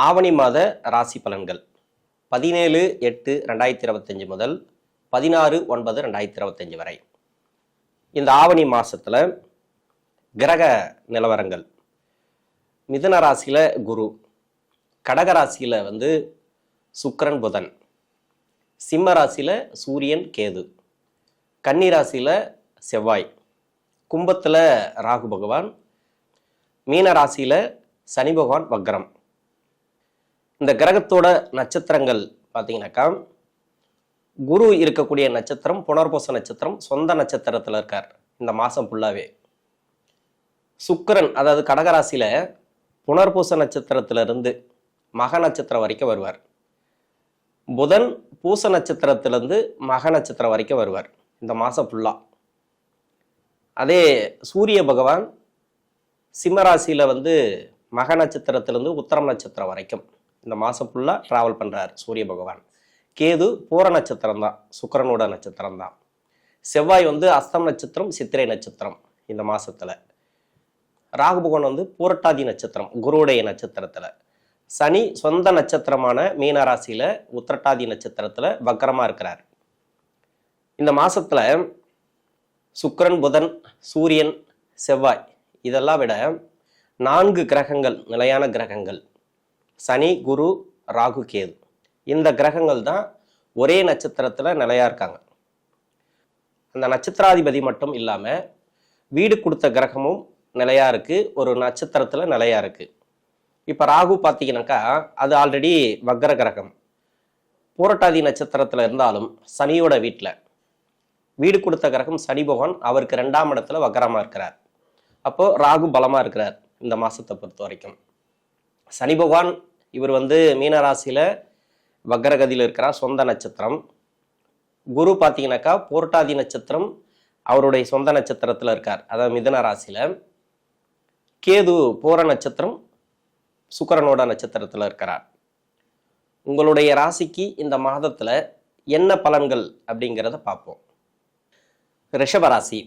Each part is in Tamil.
ஆவணி மாத ராசி பலன்கள் 17/8/2025 முதல் 16/9/2025 வரை. இந்த ஆவணி மாசத்துல கிரக நிலவரங்கள். மிதுன ராசியில குரு, கடக ராசியில சுக்கிரன் புதன், சிம்ம ராசியில சூரியன் கேது, கன்னி ராசியில செவ்வாய், கும்பத்துல ராகு பகவான், மீன ராசியில சனி பகவான் வக்ரம். இந்த கிரகத்தோட நட்சத்திரங்கள் பார்த்தீங்கன்னாக்கா, குரு இருக்கக்கூடிய நட்சத்திரம் புனர்பூச நட்சத்திரம், சொந்த நட்சத்திரத்தில் இருக்கார் இந்த மாதம் ஃபுல்லாகவே. சுக்கிரன் அதாவது கடகராசியில புனர்பூச நட்சத்திரத்திலிருந்து மக நட்சத்திரம் வரைக்கும் வருவார். புதன் பூச நட்சத்திரத்திலிருந்து மக நட்சத்திரம் வரைக்கும் வருவார் இந்த மாதம் ஃபுல்லாக. அதே சூரிய பகவான் சிம்மராசியில் மக நட்சத்திரத்திலிருந்து உத்தரம் நட்சத்திரம் வரைக்கும் இந்த மாதம் ஃபுல்லாக ட்ராவல் பண்ணுறார் சூரிய பகவான். கேது பூர நட்சத்திரம் தான், சுக்கிரனோட நட்சத்திரம் தான். செவ்வாய் அஸ்தம் நட்சத்திரம், சித்திரை நட்சத்திரம் இந்த மாதத்தில். ராகு பகவான் பூரட்டாதி நட்சத்திரம், குருவுடைய நட்சத்திரத்தில். சனி சொந்த நட்சத்திரமான மீன ராசியில உத்திரட்டாதி நட்சத்திரத்தில் வக்கரமாக இருக்கிறார். இந்த மாதத்தில் சுக்கிரன், புதன், சூரியன், செவ்வாய் இதெல்லாம் விட 4 கிரகங்கள், நிலையான கிரகங்கள், சனி, குரு, ராகு, கேது, இந்த கிரகங்கள் தான் ஒரே நட்சத்திரத்தில் நிலையா இருக்காங்க. அந்த நட்சத்திராதிபதி மட்டும் இல்லாமல் வீடு கொடுத்த கிரகமும் நிலையா இருக்கு, ஒரு நட்சத்திரத்தில் நிலையா இருக்கு. இப்போ ராகு பார்த்தீங்கன்னாக்கா அது ஆல்ரெடி வக்ர கிரகம், பூரட்டாதி நட்சத்திரத்தில் இருந்தாலும் சனியோட வீட்டில் வீடு கொடுத்த கிரகம் சனி பகவான், அவருக்கு 2ஆம் இடத்துல வக்ரமாக இருக்கிறார். அப்போ ராகு பலமாக இருக்கிறார் இந்த மாதத்தை பொறுத்த வரைக்கும். சனி பகவான் இவர் மீனராசியில் வக்ரகதியில் இருக்கிறார், சொந்த நட்சத்திரம். குரு பார்த்தீங்கன்னாக்கா பூரட்டாதி நட்சத்திரம், அவருடைய சொந்த நட்சத்திரத்தில் இருக்கார், அதாவது மிதுன ராசியில். கேது பூர நட்சத்திரம், சுக்கிரனோட நட்சத்திரத்தில் இருக்கிறார். உங்களுடைய ராசிக்கு இந்த மாதத்தில் என்ன பலன்கள் அப்படிங்கிறத பார்ப்போம். ரிஷபராசி.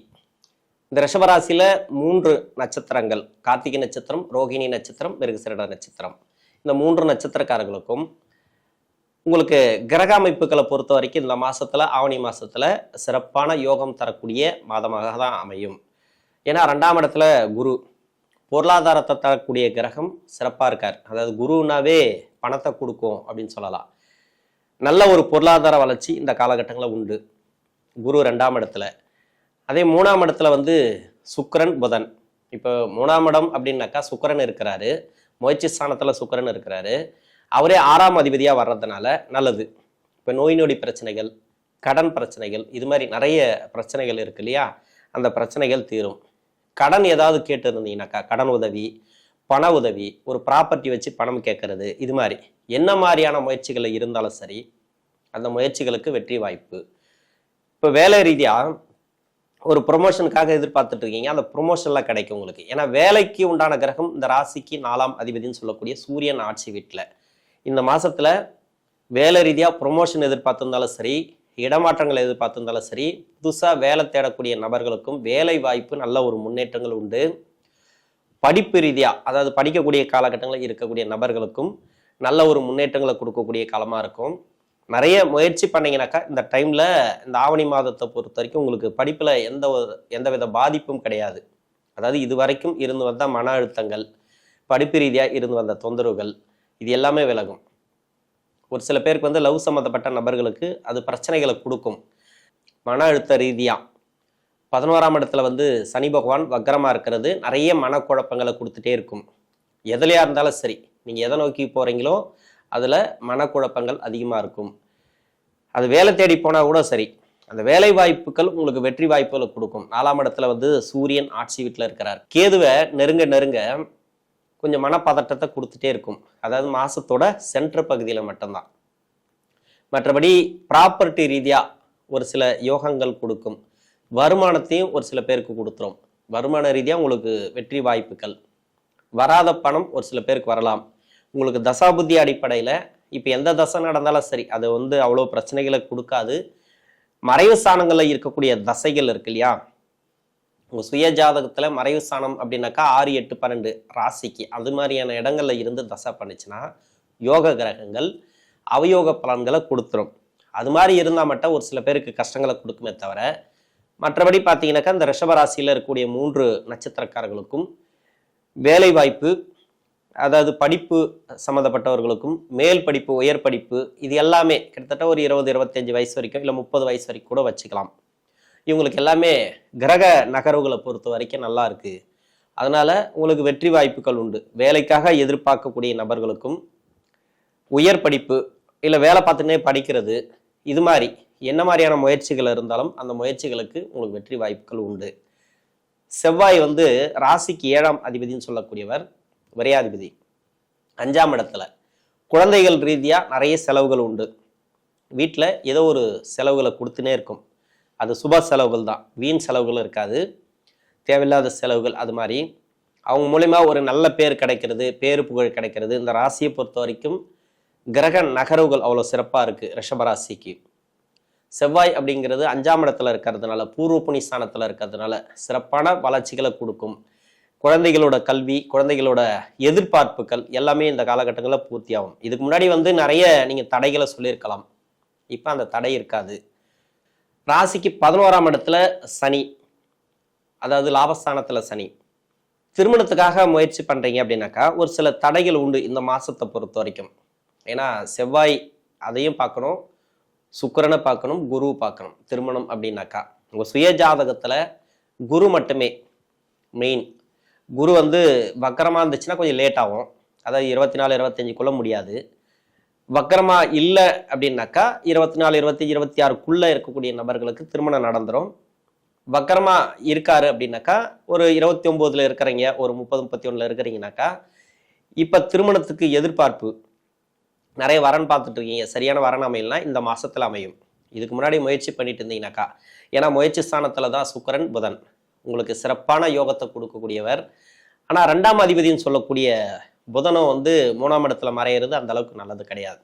இந்த ரிஷபராசியில் 3 நட்சத்திரங்கள், கார்த்திகை நட்சத்திரம், ரோகிணி நட்சத்திரம், மிருகசீரிட நட்சத்திரம். இந்த 3 நட்சத்திரக்காரர்களுக்கும் உங்களுக்கு கிரக அமைப்புகளை பொறுத்த வரைக்கும் இந்த மாதத்தில், ஆவணி மாதத்தில் சிறப்பான யோகம் தரக்கூடிய மாதமாக தான் அமையும். ஏன்னா 2ஆம் இடத்துல குரு, பொருளாதாரத்தை தரக்கூடிய கிரகம் சிறப்பாக இருக்கார். அதாவது குருனாவே பணத்தை கொடுக்கும் அப்படின்னு சொல்லலாம். நல்ல ஒரு பொருளாதார வளர்ச்சி இந்த காலகட்டங்களில் உண்டு. குரு 2ஆம் இடத்துல. அதே 3ஆம் இடத்துல சுக்கிரன், புதன். இப்போ 3ஆம் இடம் அப்படின்னாக்கா சுக்கிரன் இருக்கிறாரு, முயற்சி ஸ்தானத்தில் சுக்கிரன் இருக்கிறாரு. அவரே 6ஆம் அதிபதியாக வர்றதுனால நல்லது. இப்போ நோய் நொடி பிரச்சனைகள், கடன் பிரச்சனைகள், இது மாதிரி நிறைய பிரச்சனைகள் இருக்கு இல்லையா, அந்த பிரச்சனைகள் தீரும். கடன் ஏதாவது கேட்டு இருந்தீங்கன்னாக்கா, கடன் உதவி, பண உதவி, ஒரு ப்ராப்பர்ட்டி வச்சு பணம் கேட்கறது, இது மாதிரி என்ன மாதிரியான முயற்சிகள் இருந்தாலும் சரி, அந்த முயற்சிகளுக்கு வெற்றி வாய்ப்பு. இப்போ வேலை ரீதியாக ஒரு ப்ரொமோஷனுக்காக எதிர்பார்த்துட்டு இருக்கீங்க, அந்த ப்ரொமோஷன்லாம் கிடைக்கும் உங்களுக்கு. ஏன்னா வேலைக்கு உண்டான கிரகம் இந்த ராசிக்கு 4ஆம் அதிபதினு சொல்லக்கூடிய சூரியன் ஆட்சி வீட்டில். இந்த மாதத்தில் வேலை ரீதியாக ப்ரொமோஷன் எதிர்பார்த்திருந்தாலும் சரி, இடமாற்றங்களை எதிர்பார்த்திருந்தாலும் சரி, புதுசாக வேலை தேடக்கூடிய நபர்களுக்கும் வேலை வாய்ப்பு, நல்ல ஒரு முன்னேற்றங்கள் உண்டு. படிப்பு ரீதியாக, அதாவது படிக்கக்கூடிய காலகட்டங்களில் இருக்கக்கூடிய நபர்களுக்கும் நல்ல ஒரு முன்னேற்றங்களை கொடுக்கக்கூடிய காலமாக இருக்கும். நிறைய முயற்சி பண்ணீங்கன்னாக்கா இந்த டைமில், இந்த ஆவணி மாதத்தை பொறுத்த வரைக்கும் உங்களுக்கு படிப்பில் எந்தவித பாதிப்பும் கிடையாது. அதாவது இது வரைக்கும் இருந்து வந்த மன அழுத்தங்கள், படிப்பு ரீதியாக இருந்து வந்த தொந்தரவுகள், இது எல்லாமே விலகும். ஒரு சில பேருக்கு லவ் சம்மந்தப்பட்ட நபர்களுக்கு அது பிரச்சனைகளை கொடுக்கும். மன அழுத்த ரீதியாக 11ஆம் இடத்துல சனி பகவான் வக்ரமாக இருக்கிறது நிறைய மனக்குழப்பங்களை கொடுத்துட்டே இருக்கும். எதுலையா இருந்தாலும் சரி, நீங்கள் எதை நோக்கி போகிறீங்களோ அதில் மனக்குழப்பங்கள் அதிகமாக இருக்கும். அது வேலை தேடி போனால் கூட சரி, அந்த வேலை வாய்ப்புகள் உங்களுக்கு வெற்றி வாய்ப்புகளை கொடுக்கும். 4ஆம் இடத்துல சூரியன் ஆட்சி வீட்டில் இருக்கிறார். கேதுவை நெருங்க நெருங்க கொஞ்சம் மனப்பதட்டத்தை கொடுத்துட்டே இருக்கும். அதாவது மாசத்தோட சென்ட்ரு பகுதியில் மட்டும்தான். மற்றபடி ப்ராப்பர்ட்டி ரீதியாக ஒரு சில யோகங்கள் கொடுக்கும். வருமானத்தையும் ஒரு சில பேருக்கு கொடுத்துரும். வருமான ரீதியாக உங்களுக்கு வெற்றி வாய்ப்புகள். வராத பணம் ஒரு சில பேருக்கு வரலாம். உங்களுக்கு தசாபுத்தி அடிப்படையில் இப்போ எந்த தசை நடந்தாலும் சரி, அது அவ்வளோ பிரச்சனைகளை கொடுக்காது. மறைவு ஸ்தானங்களில் இருக்கக்கூடிய தசைகள் இருக்கு இல்லையா, உங்கள் சுய ஜாதகத்தில் மறைவு ஸ்தானம் அப்படின்னாக்கா 6, 8, 12 ராசிக்கு அது மாதிரியான இடங்கள்ல இருந்து தசை பண்ணுச்சுன்னா யோக கிரகங்கள் அவயோக பலன்களை கொடுத்துரும். அது மாதிரி இருந்தால் மட்டும் ஒரு சில பேருக்கு கஷ்டங்களை கொடுக்குமே தவிர, மற்றபடி பார்த்தீங்கன்னாக்கா இந்த ரிஷபராசியில் இருக்கக்கூடிய 3 நட்சத்திரக்காரர்களுக்கும் வேலை வாய்ப்பு, அதாவது படிப்பு சம்மந்தப்பட்டவர்களுக்கும் மேல் படிப்பு, உயர் படிப்பு, இது எல்லாமே கிட்டத்தட்ட ஒரு 20-25 வயசு வரைக்கும், இல்லை 30 வயசு வரைக்கும் கூட வச்சுக்கலாம். இவங்களுக்கு எல்லாமே கிரக நகர்வுகளை பொறுத்த வரைக்கும் நல்லா இருக்கு. அதனால உங்களுக்கு வெற்றி வாய்ப்புகள் உண்டு. வேலைக்காக எதிர்பார்க்கக்கூடிய நபர்களுக்கும் உயர் படிப்பு, இல்லை வேலை பார்த்துன்னே படிக்கிறது, இது மாதிரி என்ன மாதிரியான முயற்சிகள் இருந்தாலும் அந்த முயற்சிகளுக்கு உங்களுக்கு வெற்றி வாய்ப்புகள் உண்டு. செவ்வாய் ராசிக்கு 7ஆம் அதிபதினு சொல்லக்கூடியவர், விரையாதிபதி, 5ஆம் இடத்துல. குழந்தைகள் ரீதியா நிறைய செலவுகள் உண்டு. வீட்டில் ஏதோ ஒரு செலவுகளை கொடுத்துனே இருக்கும். அது சுப செலவுகள் தான், வீண் செலவுகளும் இருக்காது, தேவையில்லாத செலவுகள். அது மாதிரி அவங்க மூலமா ஒரு நல்ல பேர் கிடைக்கிறது, பேரு புகழ் கிடைக்கிறது. இந்த ராசியை பொறுத்த வரைக்கும் கிரக நகர்வுகள் அவ்வளோ சிறப்பாக இருக்கு. ரிஷபராசிக்கு செவ்வாய் அப்படிங்கிறது 5ஆம் இடத்துல இருக்கிறதுனால, பூர்வ புனிஸ்தானத்தில் இருக்கிறதுனால சிறப்பான வளர்ச்சிகளை கொடுக்கும். குழந்தைகளோட கல்வி, குழந்தைகளோட எதிர்பார்ப்புகள் எல்லாமே இந்த காலகட்டங்களில் பூர்த்தி ஆகும். இதுக்கு முன்னாடி நிறைய நீங்கள் தடைகளை சொல்லியிருக்கலாம், இப்போ அந்த தடை இருக்காது. ராசிக்கு 11ஆம் இடத்துல சனி, அதாவது லாபஸ்தானத்தில் சனி. திருமணத்துக்காக முயற்சி பண்ணுறீங்க அப்படின்னாக்கா ஒரு சில தடைகள் உண்டு இந்த மாதத்தை பொறுத்த வரைக்கும். ஏன்னா செவ்வாய் அதையும் பார்க்கணும், சுக்கிரனை பார்க்கணும், குரு பார்க்கணும். திருமணம் அப்படின்னாக்கா உங்கள் சுய ஜாதகத்தில் குரு மட்டுமே மெயின். குரு வக்கரமாக இருந்துச்சுன்னா கொஞ்சம் லேட் ஆகும், அதாவது 24-25க்குள்ள முடியாது. வக்கரமா இல்லை அப்படின்னாக்கா 24-25-26க்குள்ள இருக்கக்கூடிய நபர்களுக்கு திருமணம் நடந்துடும். வக்கரமா இருக்காரு அப்படின்னாக்கா ஒரு 29ல் இருக்கிறீங்க, ஒரு 30-31ல் இருக்கிறீங்கனாக்கா இப்ப திருமணத்துக்கு எதிர்பார்ப்பு நிறைய வரன் பார்த்துட்டு இருக்கீங்க, சரியான வரன் அமையலாம் இந்த மாசத்துல அமையும். இதுக்கு முன்னாடி முயற்சி பண்ணிட்டு இருந்தீங்கன்னாக்கா, ஏன்னா முயற்சி ஸ்தானத்துல தான் சுக்கிரன் புதன் உங்களுக்கு சிறப்பான யோகத்தை கொடுக்கக்கூடியவர். ஆனா 2ஆம் அதிபதினு சொல்லக்கூடிய புதனும் 3ஆம் இடத்துல மறையிறது அந்த அளவுக்கு நல்லது கிடையாது.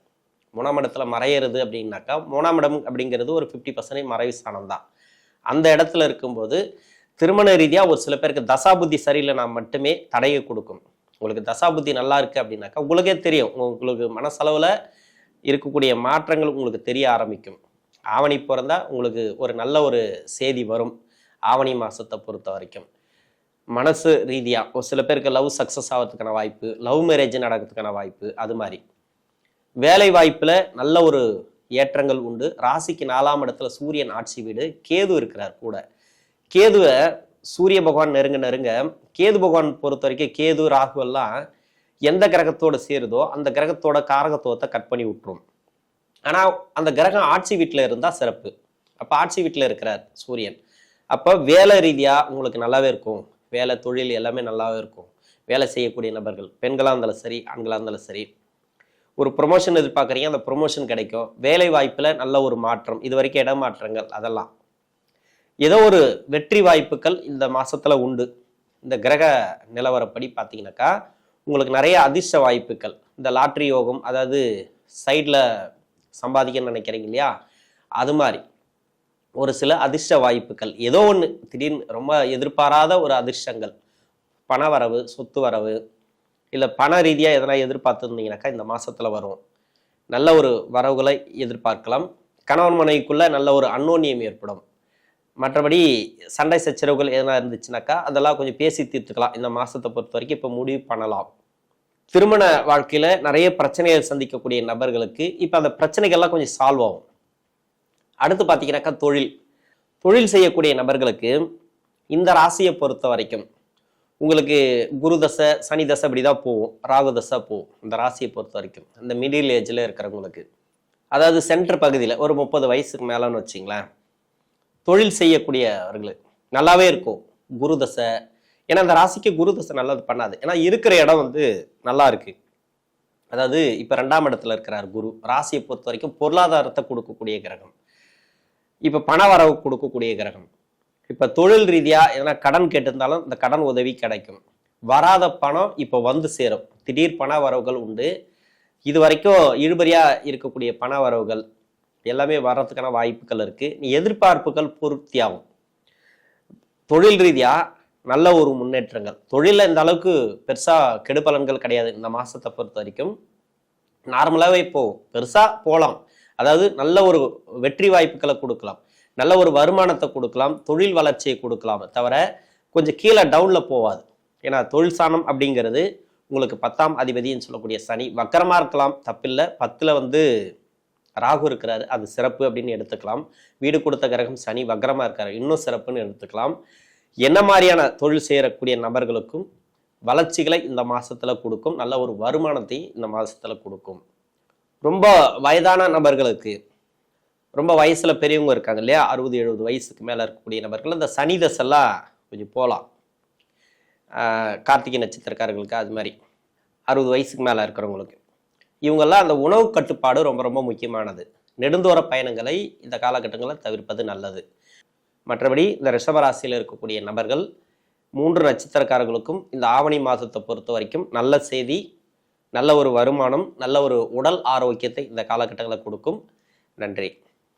3ஆம் இடத்துல மறையிறது அப்படின்னாக்கா, 3ஆம் இடம் அப்படிங்கிறது ஒரு 50% மறைவு ஸ்தானம் தான். அந்த இடத்துல இருக்கும்போது திருமண ரீதியா ஒரு சில பேருக்கு தசாபுத்தி சரியில்லைனா மட்டுமே தடையை கொடுக்கும். உங்களுக்கு தசாபுத்தி நல்லா இருக்கு அப்படின்னாக்கா உங்களுக்கே தெரியும், உங்களுக்கு மனசளவுல இருக்கக்கூடிய மாற்றங்கள் உங்களுக்கு தெரிய ஆரம்பிக்கும். ஆவணி பிறந்தா உங்களுக்கு ஒரு நல்ல ஒரு செய்தி வரும். ஆவணி மாசத்தை பொறுத்த வரைக்கும் மனசு ரீதியா ஒரு சில பேருக்கு லவ் சக்சஸ் ஆகிறதுக்கான வாய்ப்பு, லவ் மேரேஜ் நடக்கிறதுக்கான வாய்ப்பு. அது மாதிரி வேலை வாய்ப்புல நல்ல ஒரு ஏற்றங்கள் உண்டு. ராசிக்கு 4ஆம் இடத்துல சூரியன் ஆட்சி வீடு, கேது இருக்கிறார் கூட. கேதுவை சூரிய பகவான் நெருங்க கேது பகவான் பொறுத்த வரைக்கும் கேது ராகு எல்லாம் எந்த கிரகத்தோட சேருதோ அந்த கிரகத்தோட காரகத்துவத்தை கட் பண்ணி விட்டுரும். ஆனா அந்த கிரகம் ஆட்சி வீட்டுல இருந்தா சிறப்பு. அப்ப ஆட்சி வீட்டுல இருக்கிறார் சூரியன். அப்ப வேலை ரீதியா உங்களுக்கு நல்லாவே இருக்கும், வேலை தொழில் எல்லாமே நல்லாவே இருக்கும். வேலை செய்யக்கூடிய நபர்கள் பெண்களா இருந்தாலும் சரி, ஆண்களா இருந்தாலும் சரி, ஒரு ப்ரொமோஷன் எதிர்பார்க்குறீங்க, அந்த ப்ரொமோஷன் கிடைக்கும். வேலை வாய்ப்புல நல்ல ஒரு மாற்றம், இது வரைக்கும் இடமாற்றங்கள் அதெல்லாம் ஏதோ ஒரு வெற்றி வாய்ப்புகள் இந்த மாசத்துல உண்டு. இந்த கிரக நிலவரப்படி பார்த்தீங்கன்னாக்கா உங்களுக்கு நிறைய அதிர்ஷ்ட வாய்ப்புகள், இந்த லாட்ரி யோகம், அதாவது சைட்ல சம்பாதிக்கணும்னு நினைக்கிறீங்க இல்லையா, அது மாதிரி ஒரு சில அதிர்ஷ்ட வாய்ப்புகள், ஏதோ ஒன்று திடீர்னு ரொம்ப எதிர்பாராத ஒரு அதிர்ஷ்டங்கள், பண வரவு, சொத்து வரவு, இல்லை பண ரீதியாக எதனா எதிர்பார்த்துருந்தீங்கன்னாக்கா இந்த மாசத்துல வரும். நல்ல ஒரு வரவுகளை எதிர்பார்க்கலாம். கணவன் மனைவிக்குள்ள நல்ல ஒரு அன்னோன்யம் ஏற்படும். மற்றபடி சண்டை சச்சரவுகள் எதனா இருந்துச்சுனாக்கா அதெல்லாம் கொஞ்சம் பேசி தீர்த்துக்கலாம். இந்த மாசத்தை பொறுத்த வரைக்கும் இப்போ முடிவு பண்ணலாம். திருமண வாழ்க்கையில நிறைய பிரச்சனைகள் சந்திக்கக்கூடிய நபர்களுக்கு இப்போ அந்த பிரச்சனைகள்லாம் கொஞ்சம் சால்வ் ஆகும். அடுத்து பார்த்தீங்கன்னாக்கா தொழில் செய்யக்கூடிய நபர்களுக்கு இந்த ராசியை பொறுத்த வரைக்கும் உங்களுக்கு குரு தசை, சனி தசை இப்படிதான் போகும், ராகு தசை போகும். இந்த ராசியை பொறுத்த வரைக்கும் இந்த மிடில் ஏஜ்ல இருக்கிறவங்களுக்கு, அதாவது சென்டர் பகுதியில் ஒரு 30 வயசுக்கு மேலன்னு வச்சிங்களேன், தொழில் செய்யக்கூடியவர்களுக்கு நல்லாவே இருக்கும் குரு தசை. ஏன்னா அந்த ராசிக்கு குரு தசை நல்லது பண்ணாது, ஏன்னா இருக்கிற இடம் நல்லா இருக்கு. அதாவது இப்ப 2ஆம் இடத்துல இருக்கிறார் குரு. ராசியை பொறுத்த வரைக்கும் பொருளாதாரத்தை கொடுக்கக்கூடிய கிரகம், இப்ப பண வரவு கொடுக்கக்கூடிய கிரகம். இப்ப தொழில் ரீதியா எதனா கடன் கேட்டிருந்தாலும் இந்த கடன் உதவி கிடைக்கும். வராத பணம் இப்ப சேரும். திடீர் பண வரவுகள் உண்டு. இது வரைக்கும் இழுபறியா இருக்கக்கூடிய பண வரவுகள் எல்லாமே வர்றதுக்கான வாய்ப்புகள் இருக்கு. நீ எதிர்பார்ப்புகள் பூர்த்தியாகும். தொழில் ரீதியா நல்ல ஒரு முன்னேற்றங்கள். தொழில இந்த அளவுக்கு பெருசா கெடுபலன்கள் கிடையாது இந்த மாசத்தை பொறுத்த வரைக்கும். நார்மலாகவே இப்போ பெருசாக போகலாம், அதாவது நல்ல ஒரு வெற்றி வாய்ப்புகளை கொடுக்கலாம், நல்ல ஒரு வருமானத்தை கொடுக்கலாம், தொழில் வளர்ச்சியை கொடுக்கலாமே தவிர கொஞ்சம் கீழே டவுனில் போகாது. ஏன்னா தொழில் சாணம் அப்படிங்கிறது உங்களுக்கு 10ஆம் அதிபதின்னு சொல்லக்கூடிய சனி வக்கரமாக இருக்கலாம், தப்பில்லை. 10ல் ராகு இருக்கிறாரு, அது சிறப்பு அப்படின்னு எடுத்துக்கலாம். வீடு கொடுத்த கிரகம் சனி வக்கரமாக இருக்காரு, இன்னும் சிறப்புன்னு எடுத்துக்கலாம். என்ன மாதிரியான தொழில் செய்யக்கூடிய நபர்களுக்கும் வளர்ச்சிகளை இந்த மாசத்துல கொடுக்கும், நல்ல ஒரு வருமானத்தை இந்த மாசத்துல கொடுக்கும். ரொம்ப வயதான நபர்களுக்கு, ரொம்ப வயசுல பெரியவங்க இருக்காங்க இல்லையா, 60-70 வயசுக்கு மேல இருக்கக்கூடிய நபர்கள் இந்த சனி தசைலாம் கொஞ்சம் போகலாம். கார்த்திகை நட்சத்திரக்காரர்களுக்கு அது மாதிரி 60 வயசுக்கு மேல இருக்கிறவங்களுக்கு இவங்கெல்லாம் அந்த உணவு கட்டுப்பாடு ரொம்ப ரொம்ப முக்கியமானது. நெடுந்தூர பயணங்களை இந்த காலகட்டங்களில் தவிர்ப்பது நல்லது. மற்றபடி இந்த ரிஷபராசியில் இருக்கக்கூடிய நபர்கள் 3 நட்சத்திரக்காரர்களுக்கும் இந்த ஆவணி மாதத்தை பொறுத்த வரைக்கும் நல்ல செய்தி, நல்ல ஒரு வருமானம், நல்ல ஒரு உடல் ஆரோக்கியத்தை இந்த காலகட்டங்களில் கொடுக்கும். நன்றி.